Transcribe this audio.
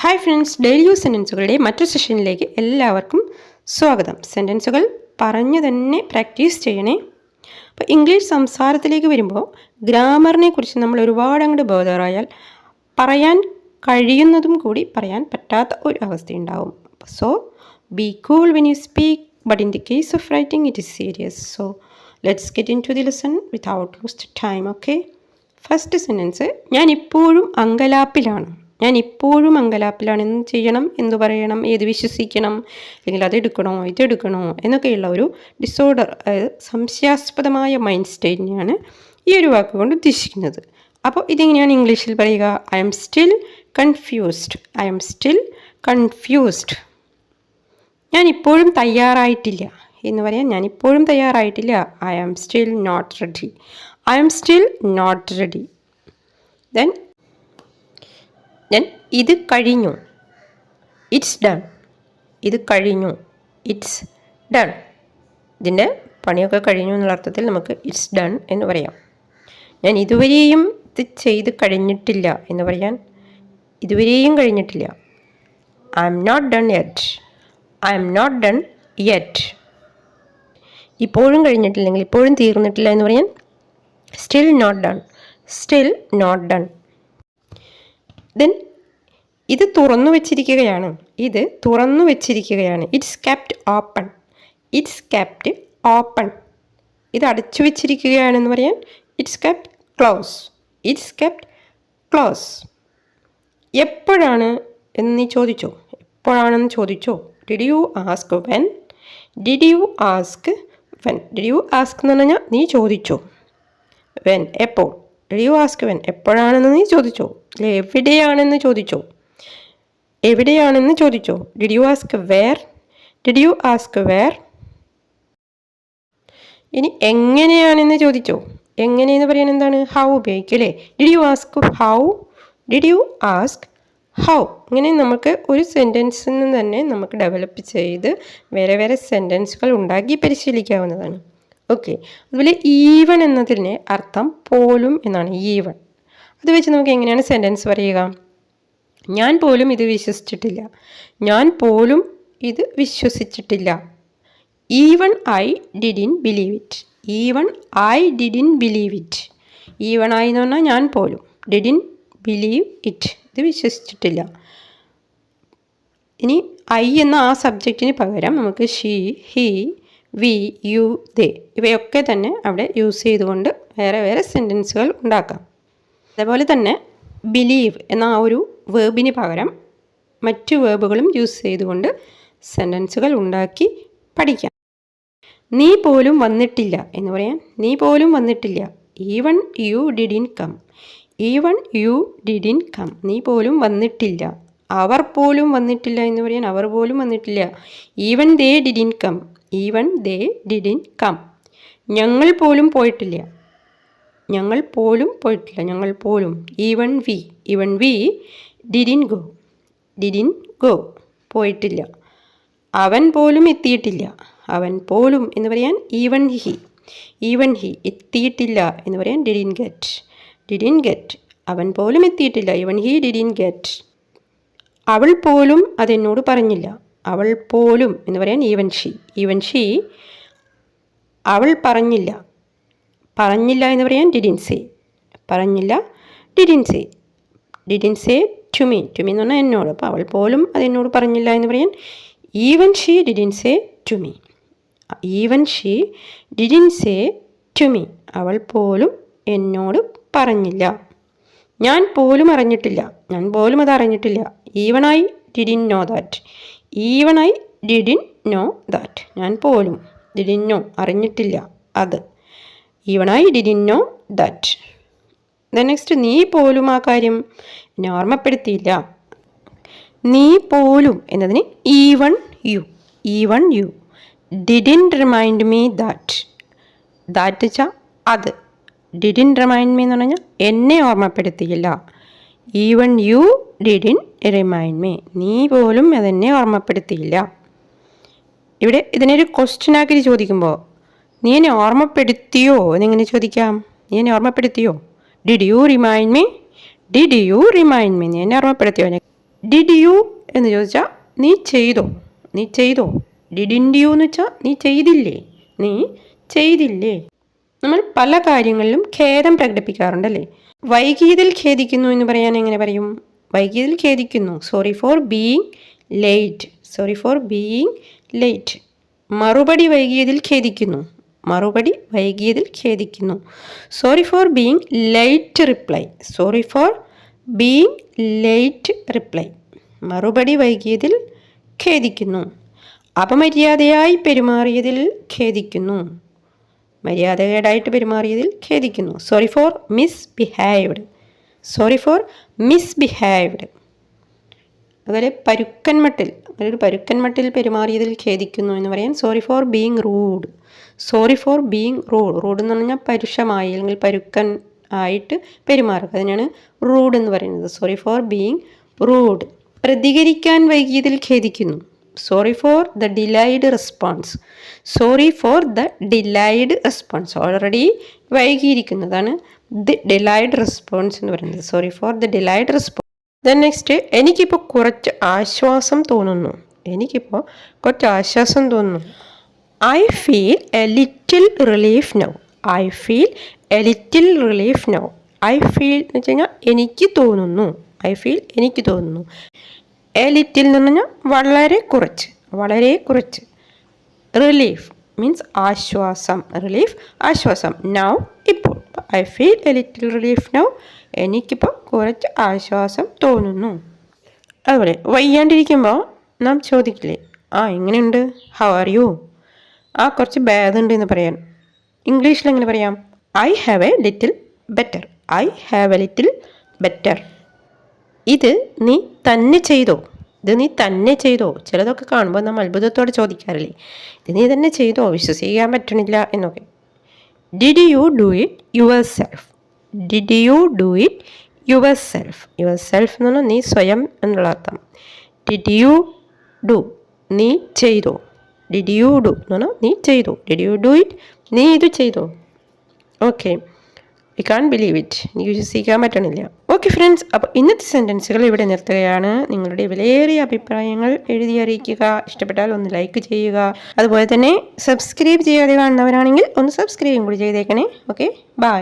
Hi friends, daily use സെൻറ്റൻസുകളുടെ മറ്റൊരു സെഷനിലേക്ക് എല്ലാവർക്കും സ്വാഗതം. സെൻറ്റൻസുകൾ പറഞ്ഞു തന്നെ പ്രാക്ടീസ് ചെയ്യണേ. അപ്പോൾ ഇംഗ്ലീഷ് സംസാരത്തിലേക്ക് വരുമ്പോൾ ഗ്രാമറിനെ കുറിച്ച് നമ്മൾ ഒരുപാട് അങ്ങോട്ട് ബോധറായാൽ പറയാൻ കഴിയുന്നതും കൂടി പറയാൻ പറ്റാത്ത ഒരു അവസ്ഥയുണ്ടാവും. So be cool when you speak, but in the case of writing it is serious. So let's get into the lesson without lost time. Okay, first sentence, ഞാൻ ഇപ്പോഴും അങ്കലാപ്പിലാണ്. ഞാൻ ഇപ്പോഴും അങ്കലാപ്പിലാണ്. എന്ത് ചെയ്യണം, എന്ത് പറയണം, ഏത് വിശ്വസിക്കണം, അല്ലെങ്കിൽ അതെടുക്കണോ ഇതെടുക്കണോ എന്നൊക്കെയുള്ള ഒരു ഡിസോർഡർ, അതായത് സംശയാസ്പദമായ മൈൻഡ് സ്റ്റേറ്റിനെയാണ് ഈ ഒരു വാക്കുകൊണ്ട് ഉദ്ദേശിക്കുന്നത്. അപ്പോൾ ഇതെങ്ങനെയാണ് ഇംഗ്ലീഷിൽ പറയുക? I'm still confused. I'm still confused. ഞാൻ ഇപ്പോഴും തയ്യാറായിട്ടില്ല എന്ന് പറയാൻ ഞാൻ ഇപ്പോഴും തയ്യാറായിട്ടില്ല. I am still not ready. I am still not ready. Then ഇത് കഴിഞ്ഞു. It's done. ഇത് കഴിഞ്ഞു. It's done. ഇതിൻ്റെ പണിയൊക്കെ കഴിഞ്ഞു എന്നുള്ള അർത്ഥത്തിൽ നമുക്ക് ഇറ്റ്സ് ഡൺ എന്ന് പറയാം. ഞാൻ ഇതുവരെയും ഇത് ചെയ്ത് കഴിഞ്ഞിട്ടില്ല എന്ന് പറയാൻ ഇതുവരെയും കഴിഞ്ഞിട്ടില്ല. I'm not done yet. I'm not done yet. ഇപ്പോഴും കഴിഞ്ഞിട്ടില്ലെങ്കിൽ ഇപ്പോഴും തീർന്നിട്ടില്ല എന്ന് പറയാൻ still not done. Still not done. Then ഇത് തുറന്നു വെച്ചിരിക്കുകയാണ്. ഇത് തുറന്നു വെച്ചിരിക്കുകയാണ്. It's kept open. It's kept open. ഇത് അടച്ചു വെച്ചിരിക്കുകയാണെന്ന് പറയാൻ it's kept close. It's kept close. എപ്പോഴാണ് എന്ന് നീ ചോദിച്ചോ? എപ്പോഴാണെന്ന് ചോദിച്ചോ? Did you ask when? Did you ask when? Did you ask എന്ന് പറഞ്ഞാൽ നീ ചോദിച്ചോ. വെൻ എപ്പോൾ. ഡിഡ് യു ആസ്ക് വെൻ എപ്പോഴാണെന്ന് നീ ചോദിച്ചോ. അല്ലെ എവിടെയാണെന്ന് ചോദിച്ചോ. എവിടെയാണെന്ന് ചോദിച്ചോ. Did you ask where? Did you ask where? ഇനി എങ്ങനെയാണെന്ന് ചോദിച്ചോ. എങ്ങനെയെന്ന് പറയാൻ എന്താണ്? ഹൗ ഉപയോഗിക്കും അല്ലേ. Did you ask how? Did you ask how? ഇങ്ങനെ നമുക്ക് ഒരു സെൻറ്റൻസിൽ നിന്ന് തന്നെ നമുക്ക് ഡെവലപ്പ് ചെയ്ത് വേറെ വേറെ സെൻറ്റൻസുകൾ ഉണ്ടാക്കി പരിശീലിക്കാവുന്നതാണ്. ഓക്കെ, അതുപോലെ ഈവൺ എന്നതിന് അർത്ഥം പോലും എന്നാണ്. ഈവൺ. അത് വെച്ച് നമുക്ക് എങ്ങനെയാണ് സെൻറ്റൻസ് പറയുക? ഞാൻ പോലും ഇത് വിശ്വസിച്ചിട്ടില്ല. ഞാൻ പോലും ഇത് വിശ്വസിച്ചിട്ടില്ല. Even I didn't believe it. Even I didn't believe it. Even I എന്ന് പറഞ്ഞാൽ ഞാൻ പോലും. ഡിഡിൻ ബിലീവ് ഇറ്റ്, ഇത് വിശ്വസിച്ചിട്ടില്ല. ഇനി ഐ എന്ന ആ സബ്ജക്റ്റിന് പകരം നമുക്ക് ഷീ, ഹി, വി, യു, ദേ ഇവയൊക്കെ തന്നെ അവിടെ യൂസ് ചെയ്തുകൊണ്ട് വേറെ വേറെ സെൻറ്റൻസുകൾ ഉണ്ടാക്കാം. അതേപോലെ തന്നെ ബിലീവ് എന്ന ആ ഒരു വേർബിന് പകരം മറ്റു വേർബുകളും യൂസ് ചെയ്തുകൊണ്ട് സെൻറ്റൻസുകൾ ഉണ്ടാക്കി പഠിക്കാം. നീ പോലും വന്നിട്ടില്ല എന്ന് പറയാൻ നീ പോലും വന്നിട്ടില്ല. Even you didn't come. Even you didn't come. നീ പോലും വന്നിട്ടില്ല. അവർ പോലും വന്നിട്ടില്ല എന്ന് പറയാൻ അവർ പോലും വന്നിട്ടില്ല. Even they didn't come. Even they didn't come. ഞങ്ങൾ പോലും പോയിട്ടില്ല. ഞങ്ങൾ പോലും പോയിട്ടില്ല. ഞങ്ങൾ പോലും. Even we. Even we didn't go. Didn't go, പോയിട്ടില്ല. അവൻ പോലും എത്തിയിട്ടില്ല. അവൻ പോലും എന്ന് പറയാൻ ഈവൺ ഹി. ഈവൺ ഹി എത്തിയിട്ടില്ല എന്ന് പറയാൻ ഡിഡിൻ ഗെറ്റ്. Didn't get. അവൻ പോലും എത്തിയിട്ടില്ല. Even he didn't get. അവൾ പോലും അതെന്നോട് പറഞ്ഞില്ല. അവൾ പോലും എന്ന് പറയാൻ ഈവൻ ഷീ. ഈവൻ ഷീ അവൾ പറഞ്ഞില്ല. പറഞ്ഞില്ല എന്ന് പറയാൻ ഡിഡിൻ സേ. പറഞ്ഞില്ല, didn't say. Didn't say to me. To me എന്ന് പറഞ്ഞാൽ എന്നോട്. അപ്പോൾ അവൾ പോലും അതെന്നോട് പറഞ്ഞില്ല എന്ന് പറയാൻ even she didn't say to me. Even she didn't say to me. അവൾ പോലും എന്നോട് പറഞ്ഞില്ല. ഞാൻ പോലും അറിഞ്ഞിട്ടില്ല. ഞാൻ പോലും അത് അറിഞ്ഞിട്ടില്ല. Even I didn't know that. Even I didn't know that. ഞാൻ പോലും ഡിഡിൻ നോ അറിഞ്ഞിട്ടില്ല അത്. Even I didn't know that. Then next, നീ പോലും ആ കാര്യം എന്നെ ഓർമ്മപ്പെടുത്തിയില്ല. നീ പോലും എന്നതിന് even you. Even you didn't remind me that. That വെച്ചാൽ അത്. ഡിഡിൻ റിമൈൻഡ് മീ എന്ന് പറഞ്ഞാൽ എന്നെ ഓർമ്മപ്പെടുത്തിയില്ല. Even you didn't remind me. നീ പോലും അതെന്നെ ഓർമ്മപ്പെടുത്തിയില്ല. ഇവിടെ ഇതിനൊരു ക്വസ്റ്റ്യൻ ആക്കി ചോദിക്കുമ്പോൾ നീ എന്നെ ഓർമ്മപ്പെടുത്തിയോ എന്നിങ്ങനെ ചോദിക്കാം. നീ എന്നെ ഓർമ്മപ്പെടുത്തിയോ? Did you remind me? Did you remind me? നീ എന്നെ ഓർമ്മപ്പെടുത്തിയോ? ഡിഡ് യു എന്ന് ചോദിച്ചാൽ നീ ചെയ്തോ, നീ ചെയ്തോ. ഡിഡിൻറ്റ് യു എന്ന് വെച്ചാൽ നീ ചെയ്തില്ലേ, നീ ചെയ്തില്ലേ. നമ്മൾ പല കാര്യങ്ങളിലും ഖേദം പ്രകടിപ്പിക്കാറുണ്ടല്ലേ. വൈകിയതിൽ ഖേദിക്കുന്നു എന്ന് പറയാൻ എങ്ങനെ പറയും? വൈകിയതിൽ ഖേദിക്കുന്നു, sorry for being late, sorry for being late. മറുപടി വൈകിയതിൽ ഖേദിക്കുന്നു, മറുപടി വൈകിയതിൽ ഖേദിക്കുന്നു, sorry for being late reply, sorry for being late reply. മറുപടി വൈകിയതിൽ ഖേദിക്കുന്നു. അപമര്യാദയായി പെരുമാറിയതിൽ ഖേദിക്കുന്നു, മര്യാദകേടായിട്ട് പെരുമാറിയതിൽ ഖേദിക്കുന്നു, sorry for misbehaved, sorry for misbehaved. അതുപോലെ പരുക്കൻമട്ടിൽ, ഒരു പരുക്കൻമട്ടിൽ പെരുമാറിയതിൽ ഖേദിക്കുന്നു എന്ന് പറയാൻ sorry for being rude, sorry for being rude. Rude എന്ന് പറഞ്ഞാൽ പരുഷമായി അല്ലെങ്കിൽ പരുക്കൻ ആയിട്ട് പെരുമാറുക, അതിനാണ് റൂഡ് എന്ന് പറയുന്നത്. Sorry for being rude. പ്രതികരിക്കാൻ വൈകിയതിൽ ഖേദിക്കുന്നു, sorry for the delayed response, sorry for the delayed response. Already വൈകിയിരിക്കുന്നതാണ് ദി ഡിലൈഡ് റെസ്പോൺസ് എന്ന് പറയുന്നത്. Sorry for the delayed response. Then next, എനിക്കിപ്പോൾ കുറച്ച് ആശ്വാസം തോന്നുന്നു, എനിക്കിപ്പോൾ കുറച്ച് ആശ്വാസം തോന്നുന്നു. I feel a little relief now, I feel a little relief now. I feel എന്ന് വെച്ച് കഴിഞ്ഞാൽ എനിക്ക് തോന്നുന്നു, ഐ ഫീൽ എനിക്ക് തോന്നുന്നു. എ ലിറ്റിൽ എന്ന് പറഞ്ഞാൽ വളരെ കുറച്ച്, വളരെ കുറച്ച്. റിലീഫ് മീൻസ് ആശ്വാസം, റിലീഫ് ആശ്വാസം. നൗ ഇപ്പോൾ, I feel a little relief now, എനിക്കിപ്പോൾ കുറച്ച് ആശ്വാസം തോന്നുന്നു. അതുപോലെ വയ്യാണ്ടിരിക്കുമ്പോൾ നാം ചോദിക്കില്ലേ, ആ എങ്ങനെയുണ്ട്, ഹൗ ആർ യു. ആ കുറച്ച് ഭേദമുണ്ട് എന്ന് പറയാൻ ഇംഗ്ലീഷിൽ എങ്ങനെ പറയാം? I have A little better, I have A little better. ഇത് നീ തന്നെ ചെയ്തോ, ഇത് നീ തന്നെ ചെയ്തോ. ചിലതൊക്കെ കാണുമ്പോൾ നമ്മൾ അത്ഭുതത്തോടെ ചോദിക്കാറില്ലേ, ഇത് നീ തന്നെ ചെയ്തോ, വിശ്വസിക്കാൻ പറ്റണില്ല എന്നൊക്കെ. Did you do it your self, did you do it your self. Your self എന്ന് പറഞ്ഞാൽ നീ സ്വയം എന്നുള്ള അർത്ഥം. ഡിഡ് യു ഡു, നീ ചെയ്തോ. ഡിഡ് യു ഡു എന്ന് പറഞ്ഞാൽ നീ ചെയ്തോ. ഡിഡ് യു ഡു ഇറ്റ്, നീ ഇത് ചെയ്തോ. Okay, I can't believe it, എനിക്ക് വിശ്വസിക്കാൻ പറ്റണില്ല. ഓക്കെ ഫ്രണ്ട്സ്, അപ്പോൾ ഇന്നത്തെ സെൻറ്റൻസുകൾ ഇവിടെ നിർത്തുകയാണ്. നിങ്ങളുടെ വിലയേറിയ അഭിപ്രായങ്ങൾ എഴുതി അറിയിക്കുക. ഇഷ്ടപ്പെട്ടാൽ ഒന്ന് ലൈക്ക് ചെയ്യുക. അതുപോലെ തന്നെ സബ്സ്ക്രൈബ് ചെയ്യാതെ കാണുന്നവരാണെങ്കിൽ ഒന്ന് സബ്സ്ക്രൈബും കൂടി ചെയ്തേക്കണേ. Okay, by.